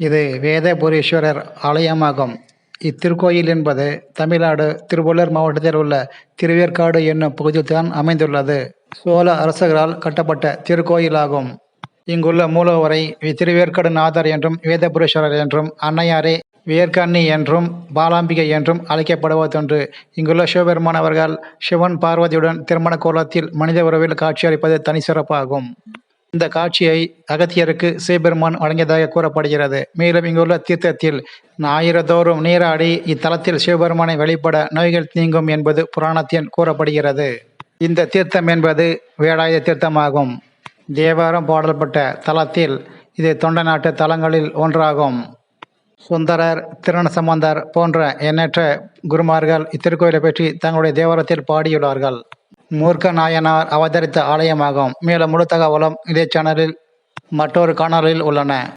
இது வேதபுரீஸ்வரர் ஆலயமாகும். இத்திருக்கோயில் என்பது தமிழ்நாடு திருவள்ளூர் மாவட்டத்தில் உள்ள திருவேற்காடு என்னும் பகுதியில்தான் அமைந்துள்ளது. சோழ அரசர்களால் கட்டப்பட்ட திருக்கோயிலாகும். இங்குள்ள மூலவரை திருவேற்காடு நாதர் என்றும் வேதபுரீஸ்வரர் என்றும் அன்னையாரே வேர்க்கண்ணி என்றும் பாலாம்பிகை என்றும் அழைக்கப்படுவதொன்று. இங்குள்ள சிவபெருமான் அவர்கள் சிவன் பார்வதியுடன் திருமண கோலத்தில் மனித உறவில் காட்சியளிப்பது தனி சிறப்பாகும். இந்த காட்சியை அகத்தியருக்கு சிவபெருமான் வழங்கியதாக கூறப்படுகிறது. மேலும் இங்குள்ள தீர்த்தத்தில் ஞாயிறுதோறும் நீராடி இத்தலத்தில் சிவபெருமானை வழிபட நோய்கள் நீங்கும் என்பது புராணத்தில் கூறப்படுகிறது. இந்த தீர்த்தம் என்பது வேலாயுத தீர்த்தமாகும். தேவாரம் பாடல்பட்ட தலத்தில் இது தொண்டை நாட்டு தலங்களில் ஒன்றாகும். சுந்தரர், திருஞானசம்பந்தர் போன்ற எண்ணற்ற குருமார்கள் இத்திருக்கோயிலை பற்றி தங்களுடைய தேவாரத்தில் பாடியுள்ளார்கள். மூர்க்க நாயனார் அவதரித்த ஆலயமாகும். மேலும் முழு தகவலும் இதே சேனலில் மற்றொரு காணொலியில் உள்ளன.